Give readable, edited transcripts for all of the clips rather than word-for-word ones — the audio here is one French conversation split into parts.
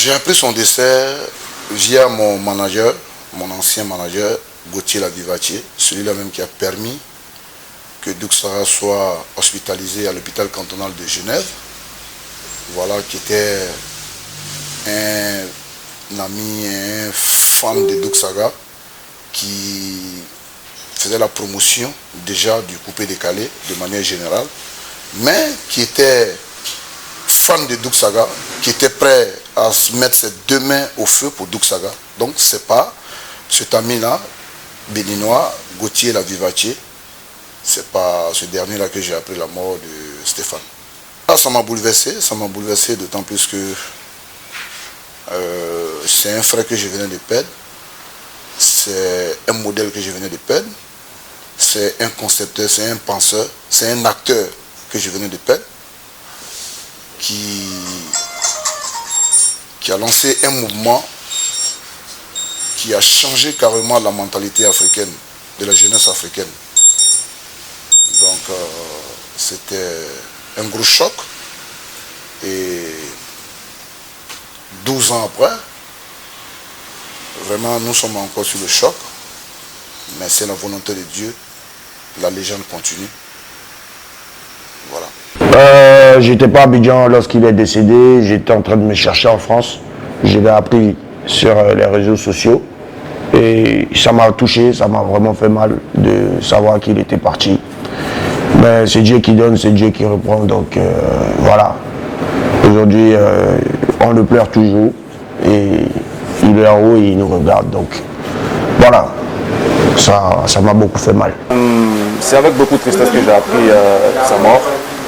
J'ai appris son décès via mon manager, mon ancien manager, Gauthier Lavivatier, celui-là même qui a permis que Doug Sara soit hospitalisé à l'hôpital cantonal de Genève. Voilà, qui était un ami, un fan de Doug Saga, qui faisait la promotion déjà du coupé décalé de manière générale, mais qui était fan de Doug Saga, qui était prêt à se mettre ses deux mains au feu pour Doug Saga. Donc c'est pas cet ami-là, béninois, Gauthier Lavivatier, c'est pas ce dernier-là que j'ai appris la mort de Stéphane. Ah, ça m'a bouleversé d'autant plus que c'est un frère que je venais de perdre, c'est un modèle que je venais de perdre, c'est un concepteur, c'est un penseur, c'est un acteur que je venais de perdre, qui a lancé un mouvement qui a changé carrément la mentalité africaine, de la jeunesse africaine. Donc c'était un gros choc. Et 12 ans après, vraiment nous sommes encore sur le choc, mais c'est la volonté de Dieu, la légende continue. Voilà. J'étais pas à Abidjan lorsqu'il est décédé, j'étais en train de me chercher en France. Je l'ai appris sur les réseaux sociaux et ça m'a touché, ça m'a vraiment fait mal de savoir qu'il était parti. Mais c'est Dieu qui donne, c'est Dieu qui reprend, donc voilà. Aujourd'hui, on le pleure toujours et il est en haut et il nous regarde, donc voilà, ça m'a beaucoup fait mal. C'est avec beaucoup de tristesse que j'ai appris sa mort,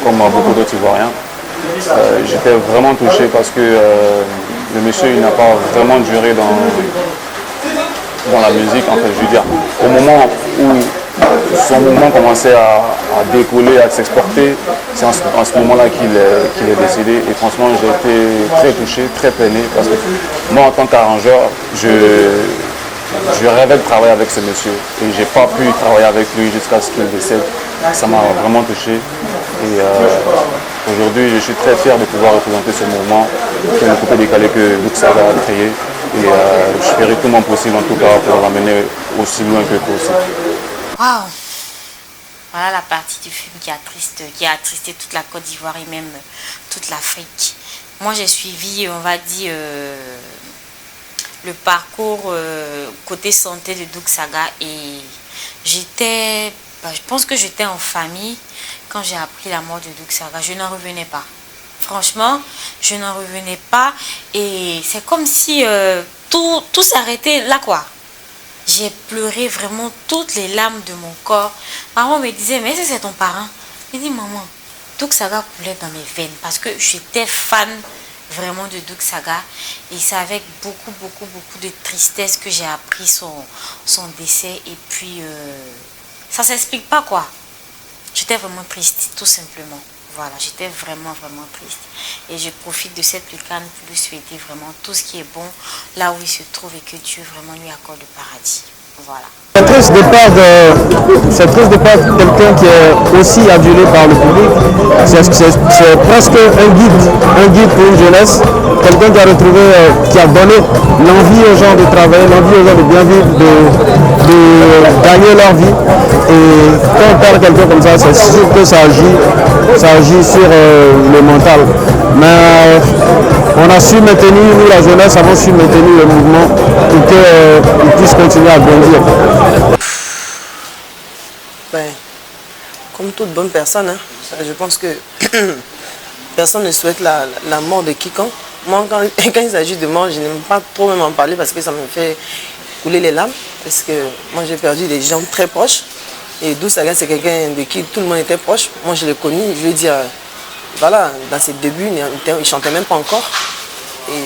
comme beaucoup d'autres Ivoiriens. J'étais vraiment touché parce que le monsieur il n'a pas vraiment duré dans la musique, en fait, je veux dire. Au moment où son mouvement commençait à décoller, à s'exporter, c'est en ce moment-là qu'il est décédé. Et franchement, j'ai été très touché, très peiné, parce que moi, en tant qu'arrangeur, je rêvais de travailler avec ce monsieur. Et je n'ai pas pu travailler avec lui jusqu'à ce qu'il décède. Ça m'a vraiment touché. Et aujourd'hui, je suis très fier de pouvoir représenter ce mouvement qui est le coupé décalé que Doug Saga a créé. Et je ferai tout mon possible, en tout cas, pour l'amener aussi loin que possible. Waouh! Voilà la partie du film qui a attristé toute la Côte d'Ivoire et même toute l'Afrique. Moi, j'ai suivi, on va dire, le parcours côté santé de Doug Saga et je pense que j'étais en famille quand j'ai appris la mort de Doug Saga. Je n'en revenais pas. Franchement, je n'en revenais pas et c'est comme si tout s'arrêtait là, quoi. J'ai pleuré vraiment toutes les larmes de mon corps. Maman me disait, mais c'est ton parent. Je dis, maman, Doug Saga coulait dans mes veines parce que j'étais fan vraiment de Doug Saga. Et c'est avec beaucoup de tristesse que j'ai appris son décès. Et puis, ça s'explique pas, quoi. J'étais vraiment triste, tout simplement. Voilà, j'étais vraiment triste. Et je profite de cette lucarne pour lui souhaiter vraiment tout ce qui est bon là où il se trouve et que Dieu vraiment lui accorde le paradis. Voilà. C'est triste de perdre quelqu'un qui est aussi adulé par le public. C'est presque un guide pour une jeunesse. Quelqu'un qui a retrouvé, qui a donné l'envie aux gens de travailler, l'envie aux gens de bien vivre, de gagner leur vie. Et quand on perd quelqu'un comme ça, c'est sûr que ça agit sur le mental. Mais on a su maintenir, nous la jeunesse avons su maintenir le mouvement pour qu'il puisse continuer à grandir. Ben, comme toute bonne personne, hein, je pense que personne ne souhaite la mort de quiconque. Moi, quand il s'agit de mort, je n'aime pas trop même en parler parce que ça me fait couler les larmes. Parce que moi, j'ai perdu des gens très proches. Et Doug Saga, c'est quelqu'un de qui tout le monde était proche. Moi, je l'ai connu, je veux dire, voilà, dans ses débuts, il ne chantait même pas encore. Et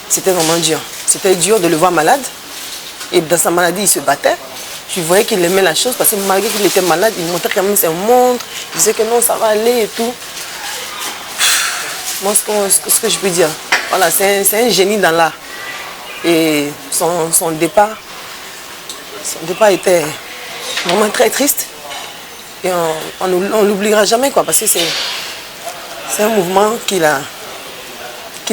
c'était vraiment dur. C'était dur de le voir malade. Et dans sa maladie, il se battait. Je voyais qu'il aimait la chose parce que malgré qu'il était malade, il montrait quand même ses montres. Il disait que non, ça va aller et tout. Moi, ce que je peux dire, voilà, c'est un génie dans l'art. Et son départ était vraiment très triste. Et on ne l'oubliera jamais, quoi, parce que c'est un mouvement qui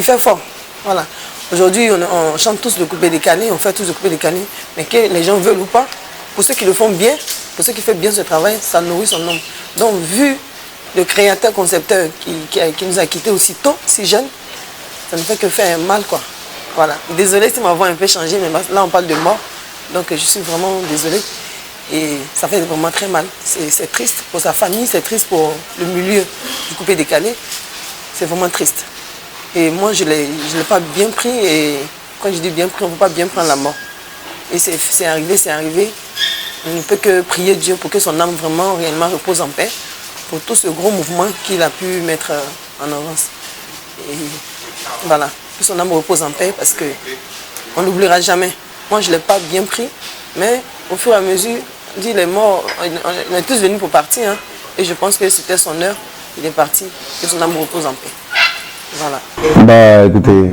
fait fort. Voilà. Aujourd'hui, on chante tous le coupé décalé, on fait tous le coupé décalé, mais que les gens veulent ou pas, pour ceux qui le font bien, pour ceux qui font bien ce travail, ça nourrit son nom. Donc, vu le créateur, concepteur qui nous a quittés aussi tôt, si jeune, ça ne fait que faire mal, quoi. Voilà. Désolée si ma voix a un peu changé, mais là, on parle de mort. Donc, je suis vraiment désolée. Et ça fait vraiment très mal. C'est triste pour sa famille, c'est triste pour le milieu du coupé décalé. C'est vraiment triste. Et moi, je ne l'ai pas bien pris. Et quand je dis bien pris, on ne peut pas bien prendre la mort. Et c'est arrivé, c'est arrivé. On ne peut que prier Dieu pour que son âme vraiment, réellement repose en paix. Pour tout ce gros mouvement qu'il a pu mettre en avance. Et voilà, que son âme repose en paix parce qu'on n'oubliera jamais. Moi, je ne l'ai pas bien pris, mais au fur et à mesure, dit les morts, on est tous venus pour partir. Hein, et je pense que c'était son heure, il est parti, que son âme repose en paix. Voilà. Bah écoutez,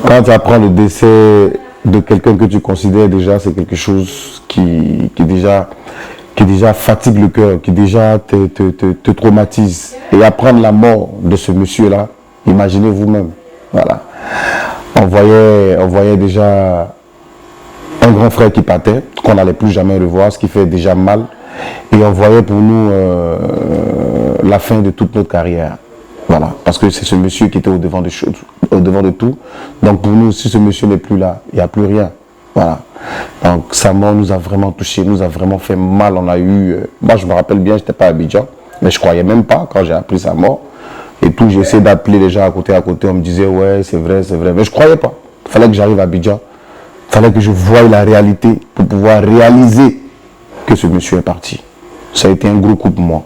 quand tu apprends le décès de quelqu'un que tu considères déjà, c'est quelque chose qui déjà fatigue le cœur, qui déjà te traumatise. Et apprendre la mort de ce monsieur-là, imaginez vous-même. Voilà. On voyait déjà un grand frère qui partait, qu'on n'allait plus jamais le voir, ce qui fait déjà mal. Et on voyait pour nous la fin de toute notre carrière. Voilà, parce que c'est ce monsieur qui était au devant de tout. Donc pour nous, si ce monsieur n'est plus là, il n'y a plus rien. Voilà. Donc sa mort nous a vraiment touchés, nous a vraiment fait mal. On a eu, moi je me rappelle bien, je n'étais pas à Abidjan, mais je ne croyais même pas quand j'ai appris sa mort. Et tout, j'ai essayé d'appeler les gens à côté, on me disait ouais c'est vrai, mais je ne croyais pas. Il fallait que j'arrive à Abidjan, il fallait que je voie la réalité pour pouvoir réaliser que ce monsieur est parti. Ça a été un gros coup pour moi.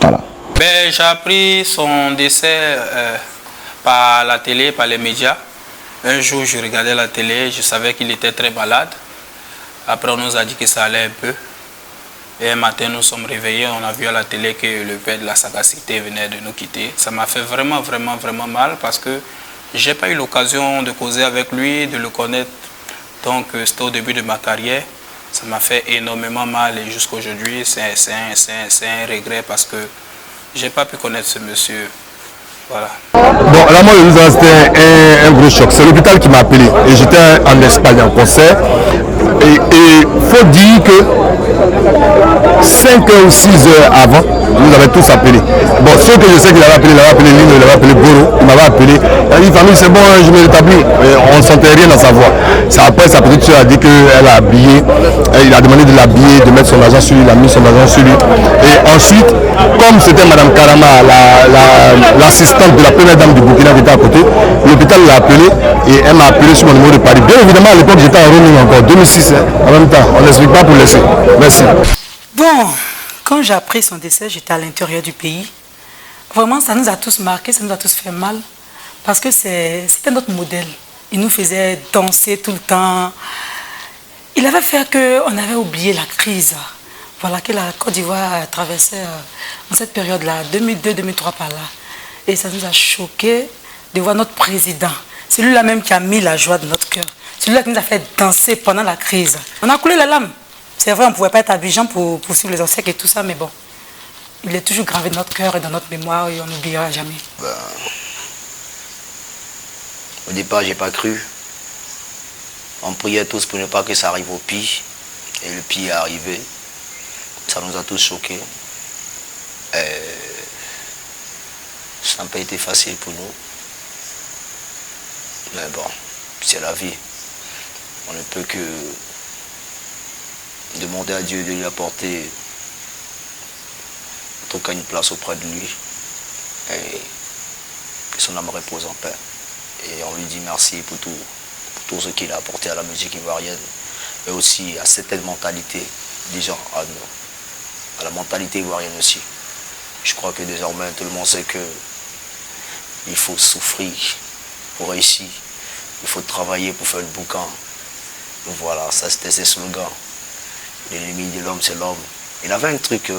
Voilà. Ben, j'ai appris son décès par la télé, par les médias. Un jour, je regardais la télé, je savais qu'il était très malade. Après, on nous a dit que ça allait un peu. Et un matin, nous sommes réveillés, on a vu à la télé que le père de la sagacité venait de nous quitter. Ça m'a fait vraiment, vraiment, vraiment mal parce que je n'ai pas eu l'occasion de causer avec lui, de le connaître. Donc, c'était au début de ma carrière. Ça m'a fait énormément mal et jusqu'à aujourd'hui, c'est un regret parce que je n'ai pas pu connaître ce monsieur. Voilà. Bon, la mort de Louisa, c'était un gros choc. C'est l'hôpital qui m'a appelé. Et j'étais en Espagne en concert. Et il faut dire que 5 heures ou 6 heures avant, nous avons tous appelé. Bon, ce que je sais qu'il avait appelé, Lino, il avait appelé Goro, il m'avait appelé. Il a dit, famille, c'est bon, je me rétablis. On ne sentait rien dans sa voix. Après, sa petite soeur a dit qu'elle a habillé. Il a demandé de l'habiller, de mettre son argent sur lui. Il a mis son argent sur lui. Et ensuite, comme c'était Madame Karama, l'assistante de la première dame du Burkina qui était à côté, l'hôpital l'a appelé et elle m'a appelé sur mon numéro de Paris. Bien évidemment, à l'époque, j'étais en roaming encore, 2006. En même temps, on n'explique pas pour laisser. Merci. Bon, quand j'ai appris son décès, j'étais à l'intérieur du pays. Vraiment, ça nous a tous marqués, ça nous a tous fait mal. Parce que c'était notre modèle. Il nous faisait danser tout le temps. Il avait fait qu'on avait oublié la crise. Voilà, que la Côte d'Ivoire traversait en cette période-là, 2002-2003 par là. Et ça nous a choqué de voir notre président. C'est lui-là même qui a mis la joie de notre cœur. C'est lui-là qui nous a fait danser pendant la crise. On a coulé la lame. C'est vrai, on ne pouvait pas être à Abidjan pour suivre les obsèques et tout ça, mais bon. Il est toujours gravé dans notre cœur et dans notre mémoire et on n'oubliera jamais. Au départ, j'ai pas cru. On priait tous pour ne pas que ça arrive au pire. Et le pire est arrivé. Ça nous a tous choqués. Ça n'a pas été facile pour nous. Mais bon, c'est la vie. On ne peut que demander à Dieu de lui apporter en tout cas une place auprès de lui. Et que son âme repose en paix. Et on lui dit merci pour tout ce qu'il a apporté à la musique ivoirienne. Et aussi à cette mentalité des gens à nous. À la mentalité ivoirienne aussi. Je crois que désormais tout le monde sait que il faut souffrir pour réussir. Il faut travailler pour faire le boucan. Donc voilà, ça c'était ses slogans. L'ennemi de l'homme, c'est l'homme. Il avait un truc,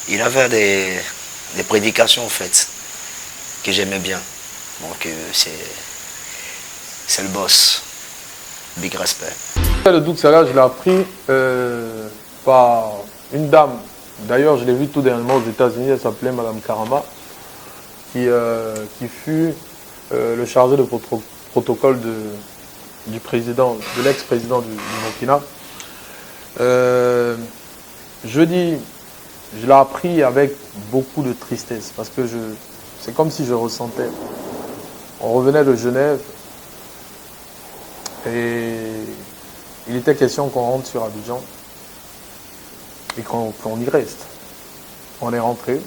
il avait des prédications en fait, que j'aimais bien. Donc c'est le boss. Big respect. Le Doug Saga, je l'ai appris par une dame. D'ailleurs, je l'ai vue tout dernièrement aux États-Unis. Elle s'appelait Madame Karama, qui fut le chargé de protocole du président, de l'ex-président du Burkina. Jeudi, je l'ai appris avec beaucoup de tristesse parce que c'est comme si je ressentais. On revenait de Genève et il était question qu'on rentre sur Abidjan et qu'on y reste. On est rentré.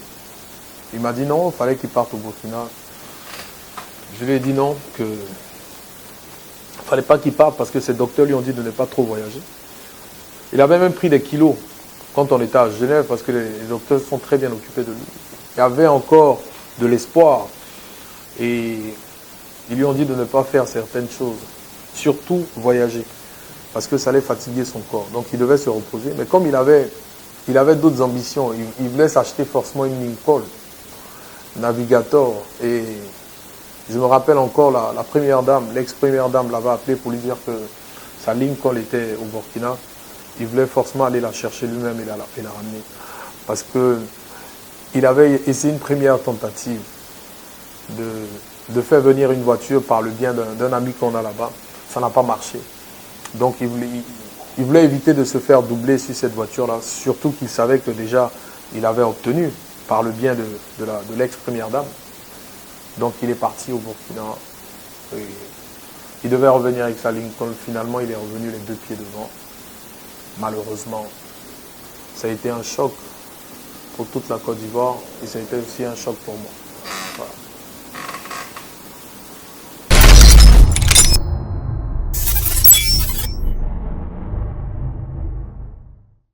Il m'a dit non, il fallait qu'il parte au Burkina. Je lui ai dit non, qu'il ne fallait pas qu'il parte parce que ses docteurs lui ont dit de ne pas trop voyager. Il avait même pris des kilos quand on était à Genève parce que les docteurs sont très bien occupés de lui. Il y avait encore de l'espoir et ils lui ont dit de ne pas faire certaines choses, surtout voyager, parce que ça allait fatiguer son corps. Donc il devait se reposer. Mais comme il avait d'autres ambitions, il voulait s'acheter forcément une Lincoln Navigator. Et je me rappelle encore la première dame, l'ex-première dame l'avait appelé pour lui dire que sa Lincoln était au Burkina. Il voulait forcément aller la chercher lui-même et la ramener. Parce qu'il avait essayé une première tentative de faire venir une voiture par le bien d'un ami qu'on a là-bas. Ça n'a pas marché. Donc il voulait éviter de se faire doubler sur cette voiture-là, surtout qu'il savait que déjà il avait obtenu par le bien de l'ex-première dame. Donc il est parti au Burkina. Et il devait revenir avec sa Lincoln. Finalement, il est revenu les 2 pieds devant. Malheureusement, ça a été un choc pour toute la Côte d'Ivoire et ça a été aussi un choc pour moi. Voilà.